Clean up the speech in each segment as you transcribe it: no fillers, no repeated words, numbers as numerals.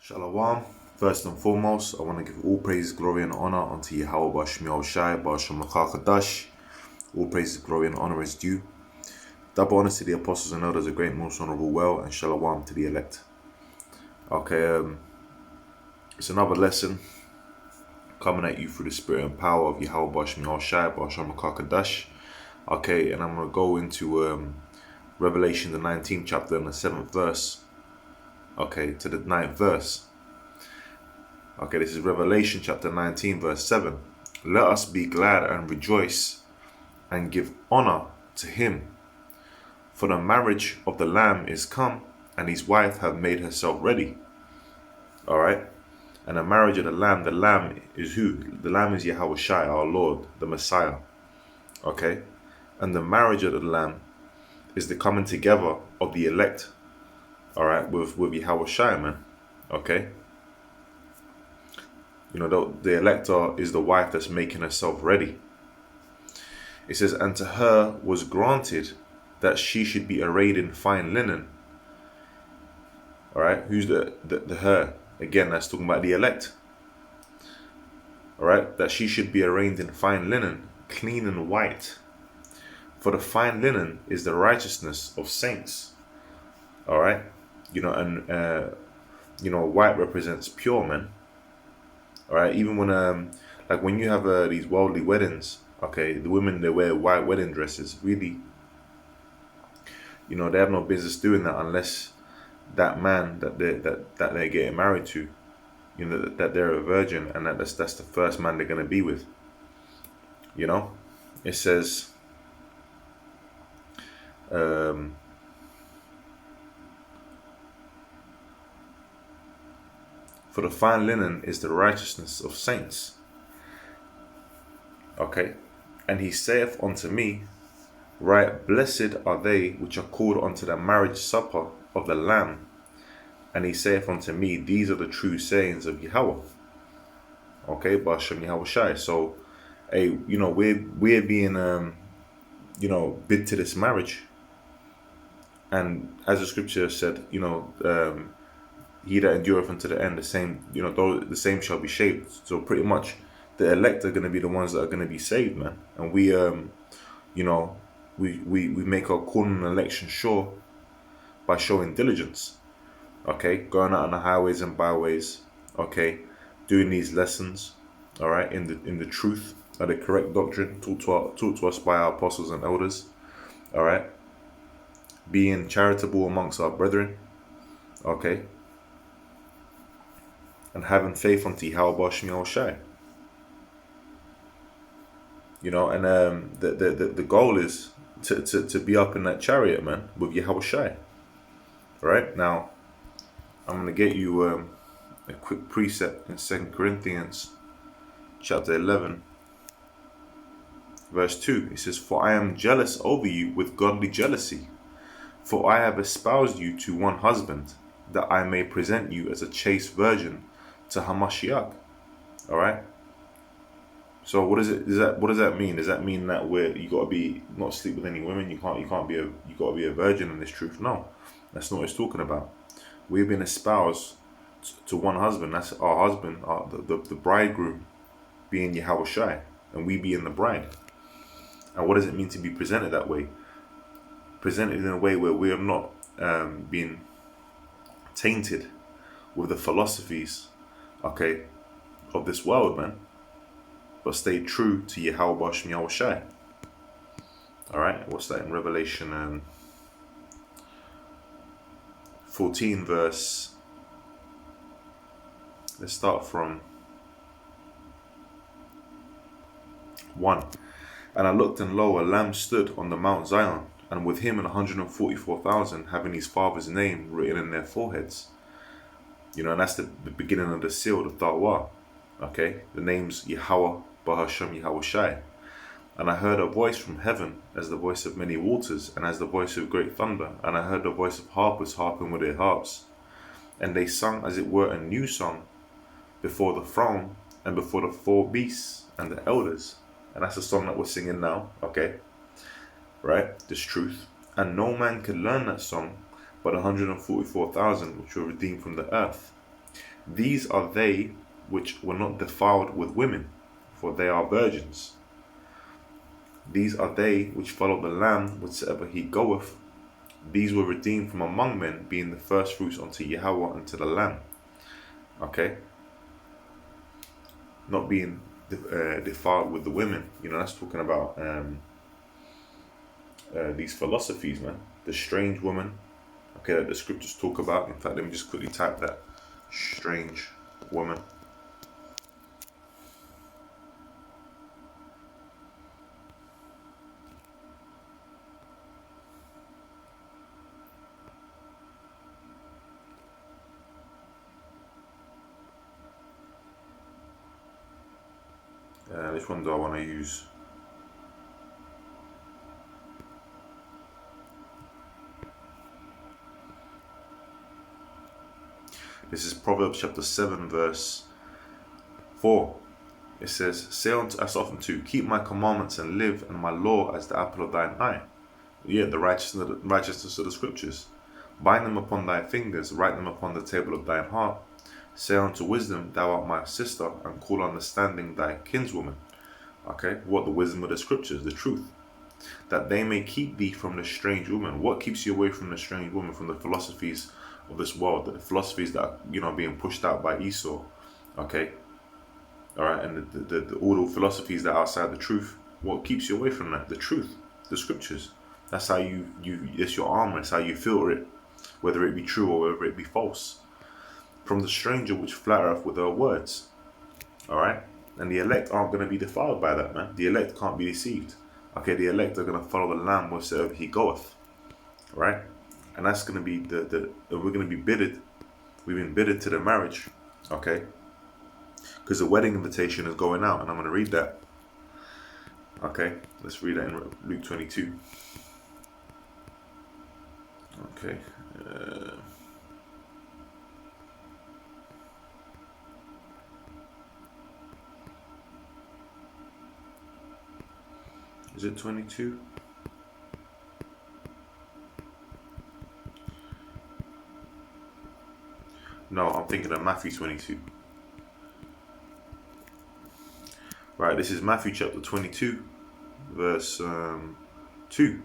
Shalom. First and foremost, I want to give all praise, glory, and honor unto Yahweh Bashmi Shai, Basham Kadash. All praise, glory, and honor is due. Double honor to the apostles and elders, a great, most honorable well, and shalom to the elect. Okay, it's another lesson coming at you through the spirit and power of Yahweh Bashmi Shai, Basham Kadash. Okay, and I'm going to go into Revelation, the 19th chapter and the 7th verse. Okay, to the 9th verse. Okay, this is Revelation chapter 19 verse 7. Let us be glad and rejoice and give honor to him. For the marriage of the Lamb is come, and his wife have made herself ready. Alright? And the marriage of the Lamb is who? The Lamb is Yahweh Shai, our Lord, the Messiah. Okay? And the marriage of the Lamb is the coming together of the elect. Alright, with Yahweh Shai, man. Okay? You know, the elector is the wife that's making herself ready. It says, and to her was granted that she should be arrayed in fine linen. Alright, who's the her? Again, that's talking about the elect. Alright, that she should be arrayed in fine linen, clean and white. For the fine linen is the righteousness of saints. Alright, you know, and white represents pure, man. Alright, even when like when you have these worldly weddings, okay, the women, they wear white wedding dresses. Really, you know, they have no business doing that unless that man that they're getting married to, you know, that they're a virgin, and that's the first man they're gonna be with. You know, it says for the fine linen is the righteousness of saints. Okay, and he saith unto me, right, blessed are they which are called unto the marriage supper of the Lamb. And he saith unto me, these are the true sayings of Yahweh. Okay, Basham Yahweh Shai. So, you know, we're being bid to this marriage. And as the scripture said, you know, he that endureth unto the end, the same, you know, the same shall be saved. So pretty much the elect are going to be the ones that are going to be saved, man. And we, you know, we make our calling and election sure by showing diligence. Okay, going out on the highways and byways. Okay, doing these lessons. All right, in the truth of the correct doctrine taught to us by our apostles and elders. All right, being charitable amongst our brethren. Okay, and having faith unto Yahweh Bashmi Shai. You know, and the goal is to be up in that chariot, man, with Yahweh Shai. Right now, I'm gonna get you a quick precept in 2 Corinthians chapter 11, verse 2. It says, for I am jealous over you with godly jealousy, for I have espoused you to one husband, that I may present you as a chaste virgin to Hamashiach. All right. So what does that mean? Does that mean that you gotta be not sleep with any women? You gotta be a virgin in this truth? No, that's not what it's talking about. We've been espoused to one husband. That's our husband, the bridegroom, being Yahweh Shai, and we being the bride. And what does it mean to be presented that way? Presented in a way where we have not been tainted with the philosophies, okay, of this world, man, but stay true to Yahweh Bashmi Yahweh Shai. Alright, what's that in Revelation 14 verse, let's start from 1. And I looked, and lo, a lamb stood on the Mount Zion, and with him 144,000, having his father's name written in their foreheads. You know, and that's the beginning of the seal, the Tawah. Okay, the name's Yahweh Bahasham Yahweh Shai. And I heard a voice from heaven, as the voice of many waters, and as the voice of great thunder. And I heard the voice of harpers harping with their harps. And they sung as it were a new song before the throne, and before the four beasts and the elders. And that's the song that we're singing now, okay? Right? This truth. And no man could learn that song but 144,000 which were redeemed from the earth. These are they which were not defiled with women, for they are virgins. These are they which follow the Lamb whithersoever he goeth. These were redeemed from among men, being the first fruits unto Yahweh and to the Lamb. Okay? Not being defiled with the women. You know, that's talking about these philosophies, man. The strange woman, okay, that the scriptures talk about. In fact, let me just quickly type that. Strange woman. Which one do I want to use? This is Proverbs chapter 7 verse 4. It says, say unto us often to keep my commandments and live, and my law as the apple of thine eye. Yeah, the righteousness of the scriptures. Bind them upon thy fingers, write them upon the table of thine heart. Say unto wisdom, thou art my sister, and call understanding thy kinswoman. Okay, what? The wisdom of the scriptures, the truth. That they may keep thee from the strange woman. What keeps you away from the strange woman, from the philosophies of this world, the philosophies that are, you know, being pushed out by Esau? Okay, all right, and all the philosophies that are outside the truth. What keeps you away from that? The truth, the scriptures. That's how you it's your armor. It's how you filter it, whether it be true or whether it be false. From the stranger which flattereth with her words. All right, and the elect aren't going to be defiled by that, man. The elect can't be deceived. Okay, the elect are going to follow the Lamb wheresoever he goeth. Right, and that's going to be we're going to be bidded. We've been bidded to the marriage. Okay, because the wedding invitation is going out, and I'm going to read that. Okay, let's read that in Luke 22. Okay. Is it 22? No, I'm thinking of Matthew 22. Right, this is Matthew chapter 22, verse 2.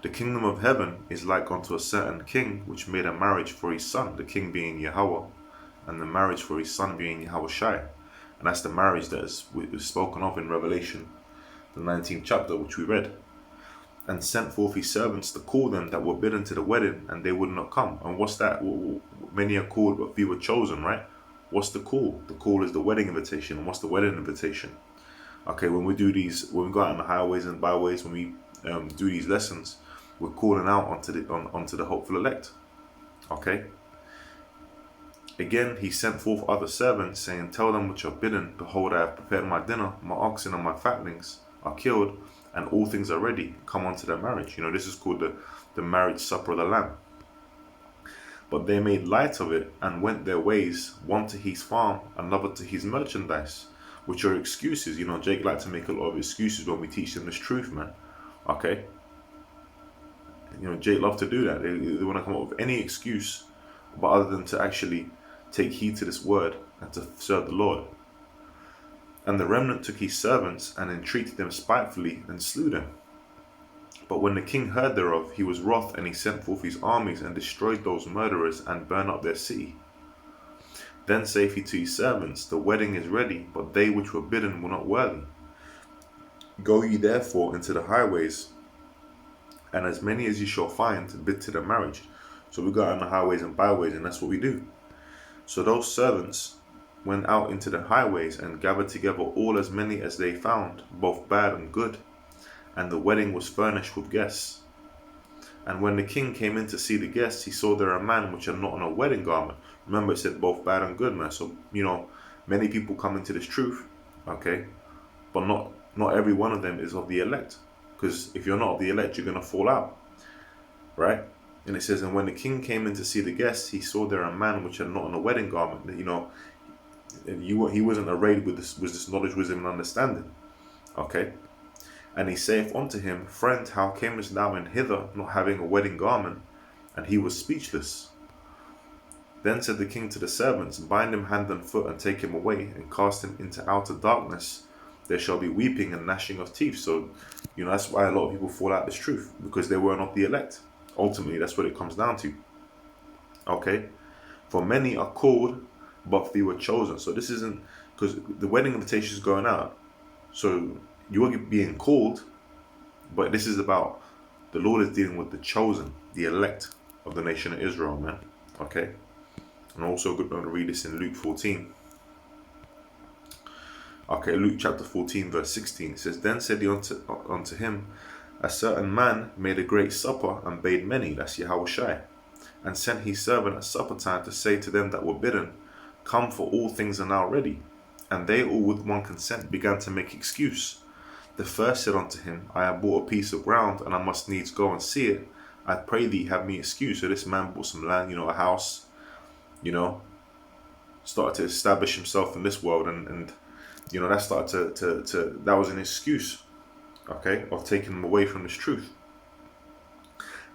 The kingdom of heaven is like unto a certain king, which made a marriage for his son, the king being Yahweh, and the marriage for his son being Yahushai. And that's the marriage that is spoken of in Revelation, the 19th chapter, which we read. And sent forth his servants to call them that were bidden to the wedding, and they would not come. And what's that? Many are called, but few were chosen, right? What's the call? The call is the wedding invitation. And what's the wedding invitation? Okay, when we do these, when we go out on the highways and byways, when we do these lessons, we're calling out onto the hopeful elect. Okay. Again, he sent forth other servants, saying, tell them which are bidden, behold, I have prepared my dinner, my oxen and my fatlings are killed, and all things are ready. Come unto their marriage. You know, this is called the marriage supper of the Lamb. But they made light of it and went their ways, one to his farm, another to his merchandise, which are excuses. You know, Jake likes to make a lot of excuses when we teach them this truth, man. Okay. You know, Jake loves to do that. They want to come up with any excuse, but other than to actually take heed to this word and to serve the Lord. And the remnant took his servants and entreated them spitefully and slew them. But when the king heard thereof, he was wroth, and he sent forth his armies and destroyed those murderers and burned up their city. Then saith he to his servants, the wedding is ready, but they which were bidden were not worthy. Go ye therefore into the highways, and as many as ye shall find, bid to the marriage. So we go out on the highways and byways, and that's what we do. So those servants went out into the highways and gathered together all as many as they found, both bad and good. And the wedding was furnished with guests. And when the king came in to see the guests, he saw there a man which had not on a wedding garment. Remember, it said both bad and good, man. So, you know, many people come into this truth, okay? But not every one of them is of the elect. Because if you're not of the elect, you're going to fall out, right? And it says, and when the king came in to see the guests, he saw there a man which had not on a wedding garment. You know, he wasn't arrayed with this knowledge, wisdom, and understanding, okay? And he saith unto him, friend, how camest thou in hither, not having a wedding garment? And he was speechless. Then said the king to the servants, bind him hand and foot and take him away and cast him into outer darkness. There shall be weeping and gnashing of teeth. So, that's why a lot of people fall out this truth, because they were not the elect. Ultimately, that's what it comes down to. Okay? For many are called, but few are chosen. So this isn't, because the wedding invitation is going out. So you are being called, but this is about the Lord is dealing with the chosen, the elect of the nation of Israel, man. Okay? And also good to read this in Luke 14. Okay, Luke chapter 14 verse 16. It says, Then said he unto him, a certain man made a great supper and bade many, that's Yahushua, and sent his servant at supper time to say to them that were bidden, Come, for all things are now ready. And they all with one consent began to make excuse. The first said unto him, I have bought a piece of ground, and I must needs go and see it. I pray thee have me excuse. So this man bought some land, a house, started to establish himself in this world, and that started to that was an excuse, okay, of taking him away from this truth.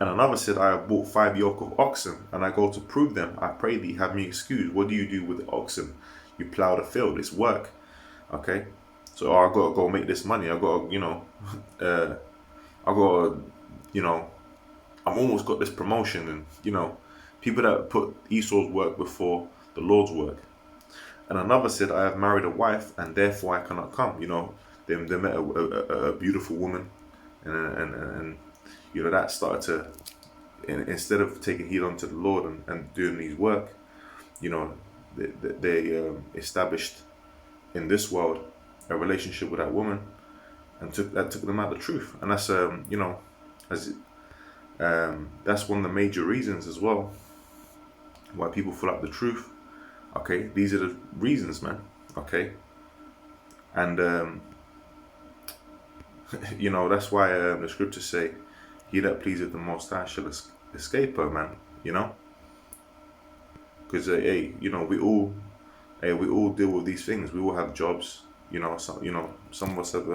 And another said, I have bought 5 yoke of oxen, and I go to prove them. I pray thee have me excused. What do you do with the oxen? You plow the field. It's work. Okay? So I got to go make this money. I got to, I've almost got this promotion. And, people that put Esau's work before the Lord's work. And another said, I have married a wife, and therefore I cannot come. They met a beautiful woman, and that started to, instead of taking heed unto the Lord and doing his work, they established in this world a relationship with that woman, and took them out the truth. And that's that's one of the major reasons as well why people fall out the truth. Okay, these are the reasons, man. Okay, and that's why the scriptures say, he that pleaseth the Most High shall escape her, man. Because we all deal with these things. We all have jobs. Some of us have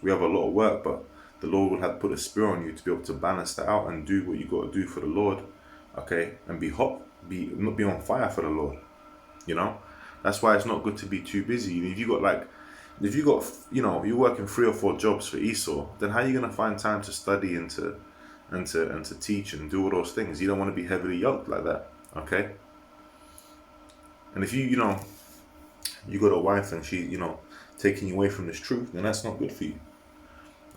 we have a lot of work, but the Lord will have to put a spirit on you to be able to balance that out and do what you got to do for the Lord. Okay, and be hot, not be on fire for the Lord. That's why it's not good to be too busy. If you're working 3 or 4 jobs for Esau, then how are you gonna find time to study and to teach and do all those things? You don't want to be heavily yoked like that. Okay. And if you got a wife and she taking you away from this truth, then that's not good for you.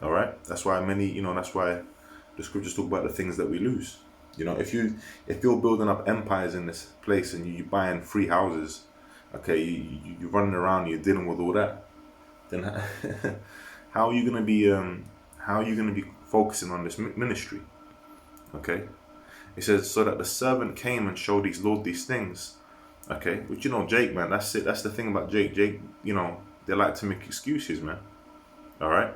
All right. That's why that's why the scriptures talk about the things that we lose. If you're building up empires in this place and you buying 3 houses, okay, you're running around, you're dealing with all that, then how are you gonna be focusing on this ministry? Okay, it says, so that the servant came and showed his Lord these things. Okay, which Jake, man, that's it. That's the thing about Jake. Jake, they like to make excuses, man. All right,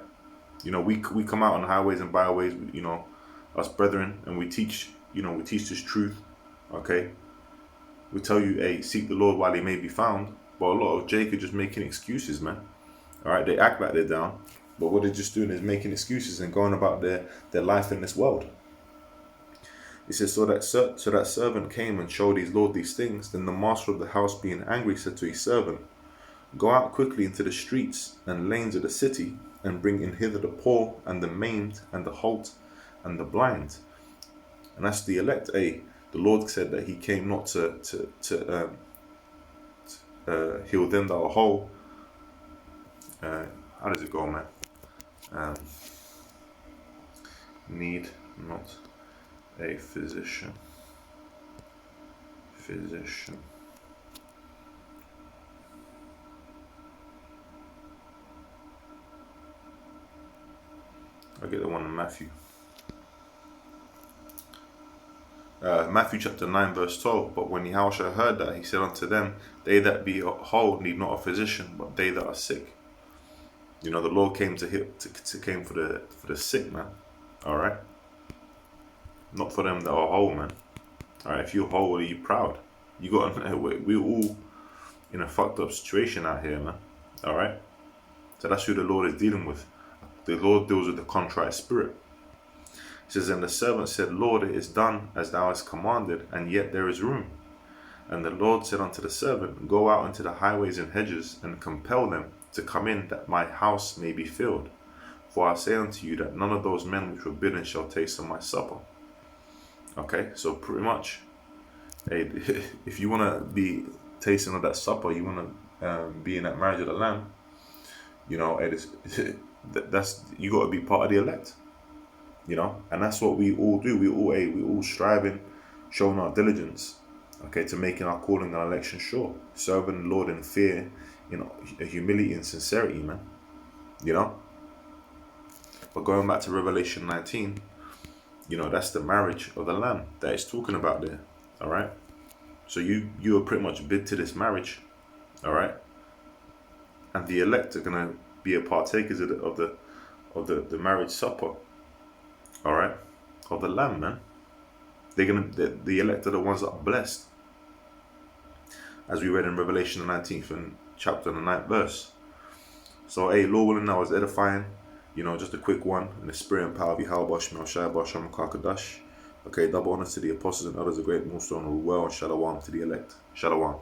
we come out on the highways and byways, us brethren, and we teach this truth. Okay, we tell you, hey, seek the Lord while he may be found. But a lot of Jake are just making excuses, man. All right, they act like they're down, but what they're just doing is making excuses and going about their life in this world. It says, so that servant came and showed his Lord these things. Then the master of the house, being angry, said to his servant, Go out quickly into the streets and lanes of the city, and bring in hither the poor and the maimed and the halt and the blind. And that's the elect. The Lord said that he came not to heal them that are whole. How does it go, man? Need not a physician. I get the one in Matthew. Matthew chapter 9 verse 12. But when Yahushua heard that, he said unto them, They that be whole need not a physician, but they that are sick. The Lord came came for the sick, man. All right, not for them that are whole, man. All right, if you're whole, are you proud? We're all in a fucked up situation out here, man. All right, so that's who the Lord is dealing with. The Lord deals with the contrite spirit. It says, and the servant said, Lord, it is done as thou hast commanded, and yet there is room. And the Lord said unto the servant, Go out into the highways and hedges, and compel them to come in, that my house may be filled. For I say unto you that none of those men which were bidden shall taste of my supper. Okay, so pretty much, hey, if you want to be tasting of that supper, you want to be in that marriage of the Lamb, you know, that's, you got to be part of the elect, you know, and that's what we all do. We all striving, showing our diligence, okay, to making our calling and election sure, serving the Lord in fear, in humility and sincerity, man, you know. But going back to Revelation 19, you know, that's the marriage of the Lamb that it's talking about there. All right. So you are pretty much bid to this marriage. All right. And the elect are gonna be a partakers of the marriage supper. All right. Of the Lamb, man. The elect are the ones that are blessed, as we read in Revelation the 19th and chapter and the 9th verse. So, hey, Lord willing, that was edifying. You know, just a quick one in the spirit and power of Yahweh Shemel Shai B'Hashem Kakadash. Okay, double honors to the apostles and others, a great millstone, well, and shalom to the elect. Shalom.